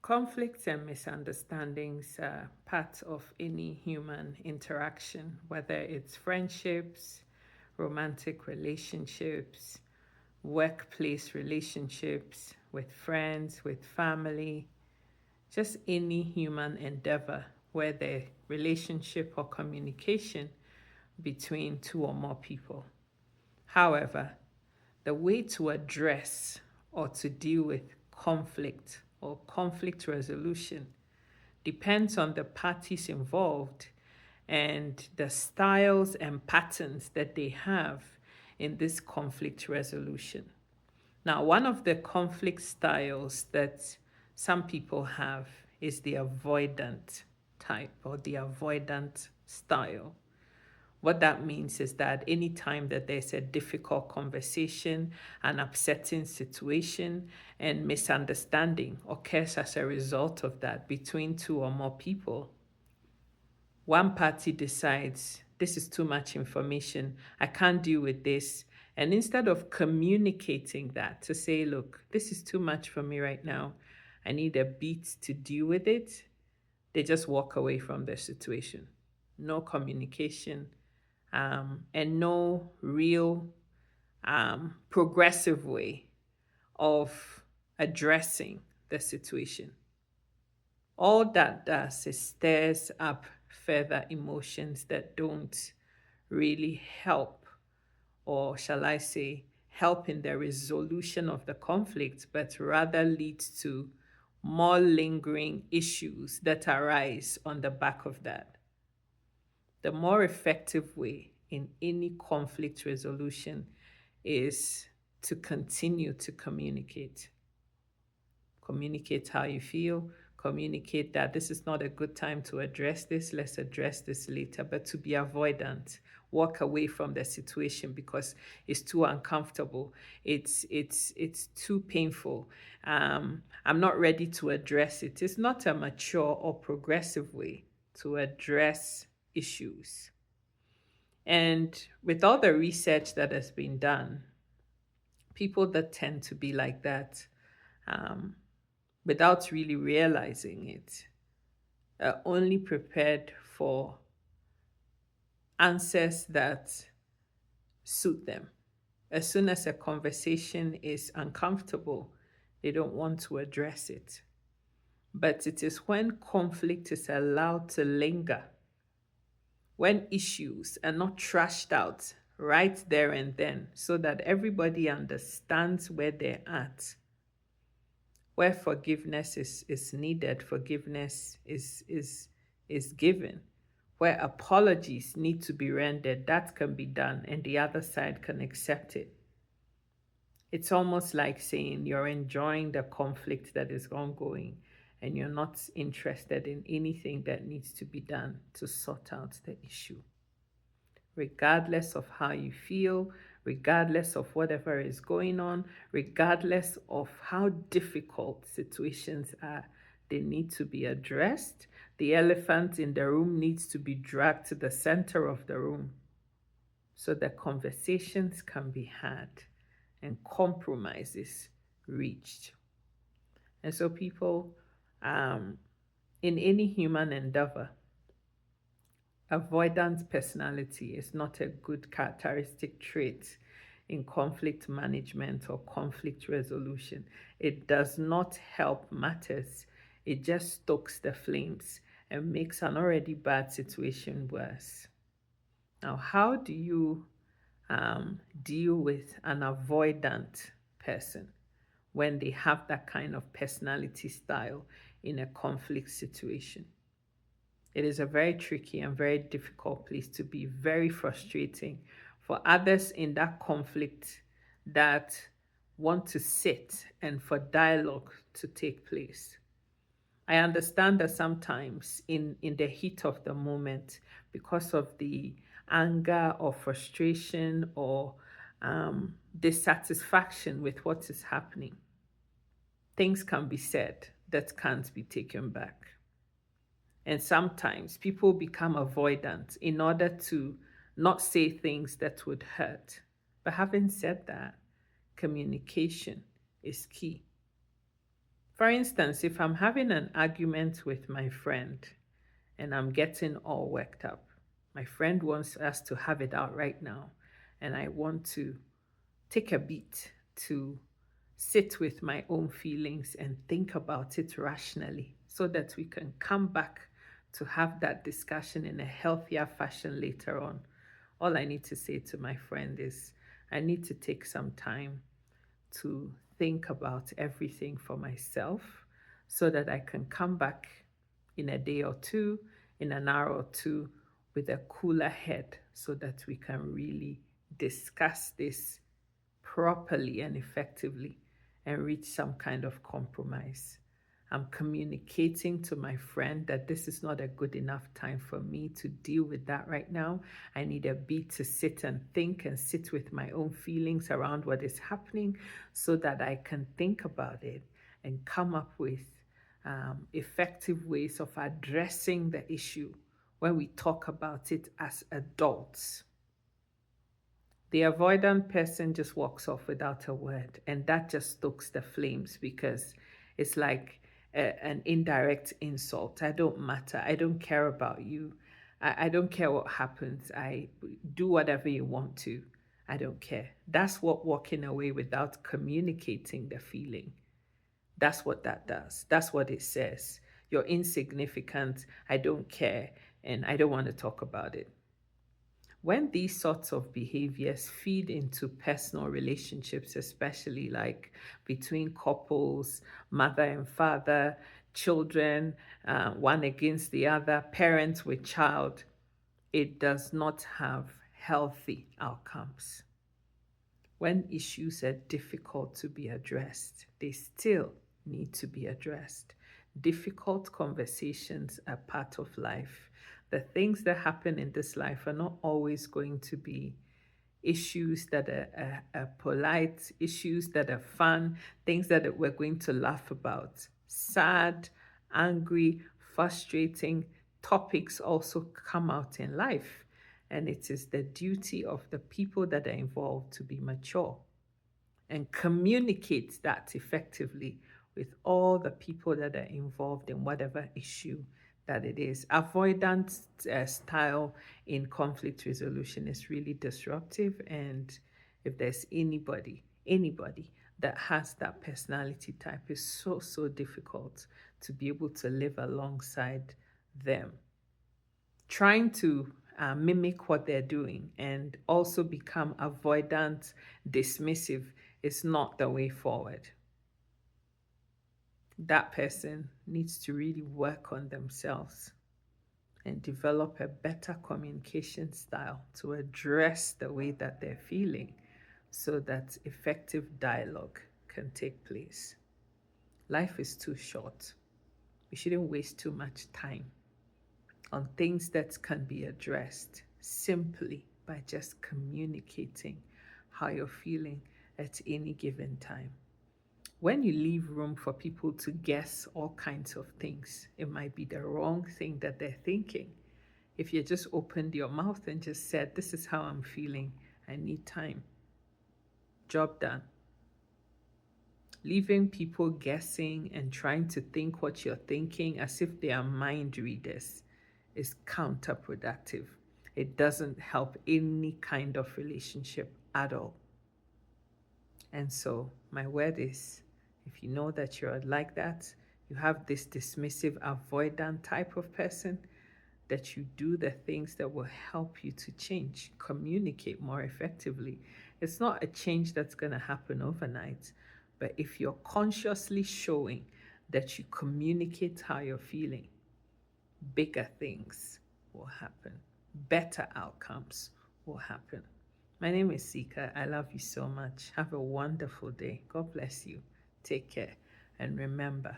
Conflicts and misunderstandings are part of any human interaction, whether it's friendships, romantic relationships, workplace relationships, with friends, with family, just any human endeavor where the relationship or communication between two or more people. However, the way to address or to deal with conflict or conflict resolution depends on the parties involved and the styles and patterns that they have in this conflict resolution. Now, one of the conflict styles that some people have is the avoidant type or the avoidant style. What that means is that anytime that there's a difficult conversation, an upsetting situation, and misunderstanding occurs as a result of that between two or more people, one party decides this is too much information, I can't deal with this. And instead of communicating that to say, look, this is too much for me right now, I need a beat to deal with it, they just walk away from the situation. No communication, and no real progressive way of addressing the situation. All that does is stirs up further emotions that don't really help, or shall I say, help in the resolution of the conflict, but rather leads to more lingering issues that arise on the back of that. The more effective way in any conflict resolution is to continue to communicate. Communicate how you feel, communicate that this is not a good time to address this, let's address this later, but to be avoidant. Walk away from the situation because it's too uncomfortable. It's too painful. I'm not ready to address it. It's not a mature or progressive way to address issues. And with all the research that has been done, people that tend to be like that, um, without really realizing it, are only prepared for answers that suit them. As soon as a conversation is uncomfortable, they don't want to address it. But it is when conflict is allowed to linger, when issues are not trashed out right there and then, so that everybody understands where they're at, where forgiveness is needed, forgiveness is given, where apologies need to be rendered, that can be done and the other side can accept it. It's almost like saying you're enjoying the conflict that is ongoing and you're not interested in anything that needs to be done to sort out the issue. Regardless of how you feel, regardless of whatever is going on, regardless of how difficult situations are, they need to be addressed. The elephant in the room needs to be dragged to the center of the room so that conversations can be had and compromises reached. And so, people, in any human endeavor, avoidant personality is not a good characteristic trait in conflict management or conflict resolution. It does not help matters, it just stokes the flames and makes an already bad situation worse. Now, how do you deal with an avoidant person when they have that kind of personality style in a conflict situation? It is a very tricky and very difficult place to be, very frustrating for others in that conflict that want to sit and for dialogue to take place. I understand that sometimes in the heat of the moment, because of the anger or frustration or dissatisfaction with what is happening, things can be said that can't be taken back. And sometimes people become avoidant in order to not say things that would hurt. But having said that, communication is key. For instance, if I'm having an argument with my friend and I'm getting all worked up, my friend wants us to have it out right now, and I want to take a beat to sit with my own feelings and think about it rationally so that we can come back to have that discussion in a healthier fashion later on. All I need to say to my friend is, I need to take some time to think about everything for myself so that I can come back in a day or two, in an hour or two, with a cooler head so that we can really discuss this properly and effectively and reach some kind of compromise. I'm communicating to my friend that this is not a good enough time for me to deal with that right now. I need a beat to sit and think and sit with my own feelings around what is happening so that I can think about it and come up with effective ways of addressing the issue when we talk about it as adults. The avoidant person just walks off without a word, and that just stokes the flames because it's like an indirect insult. I don't matter. I don't care about you. I don't care what happens. I do whatever you want to. I don't care. That's what walking away without communicating the feeling. That's what that does. That's what it says. You're insignificant. I don't care. And I don't want to talk about it. When these sorts of behaviors feed into personal relationships, especially like between couples, mother and father, children, one against the other, parents with child, it does not have healthy outcomes. When issues are difficult to be addressed, they still need to be addressed. Difficult conversations are part of life. The things that happen in this life are not always going to be issues that are polite, issues that are fun, things that we're going to laugh about. Sad, angry, frustrating topics also come out in life. And it is the duty of the people that are involved to be mature and communicate that effectively with all the people that are involved in whatever issue that it is. Avoidant style in conflict resolution is really disruptive, and if there's anybody that has that personality type, it's so difficult to be able to live alongside them. Trying to mimic what they're doing and also become avoidant, dismissive is not the way forward. That person needs to really work on themselves and develop a better communication style to address the way that they're feeling so that effective dialogue can take place. Life is too short. We shouldn't waste too much time on things that can be addressed simply by just communicating how you're feeling at any given time. When you leave room for people to guess all kinds of things, it might be the wrong thing that they're thinking. If you just opened your mouth and just said, "This is how I'm feeling, I need time," job done. Leaving people guessing and trying to think what you're thinking as if they are mind readers is counterproductive. It doesn't help any kind of relationship at all. And so, my word is, if you know that you're like that, you have this dismissive, avoidant type of person, that you do the things that will help you to change, communicate more effectively. It's not a change that's going to happen overnight, but if you're consciously showing that you communicate how you're feeling, bigger things will happen, better outcomes will happen. My name is Sika. I love you so much. Have a wonderful day. God bless you. Take care. And remember,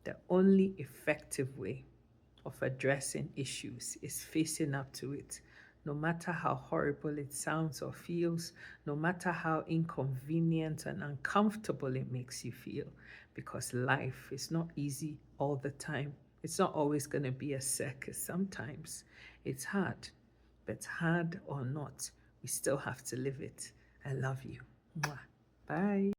the only effective way of addressing issues is facing up to it. No matter how horrible it sounds or feels, no matter how inconvenient and uncomfortable it makes you feel, because life is not easy all the time. It's not always going to be a circus. Sometimes it's hard, but hard or not, we still have to live it. I love you. Mwah. Bye.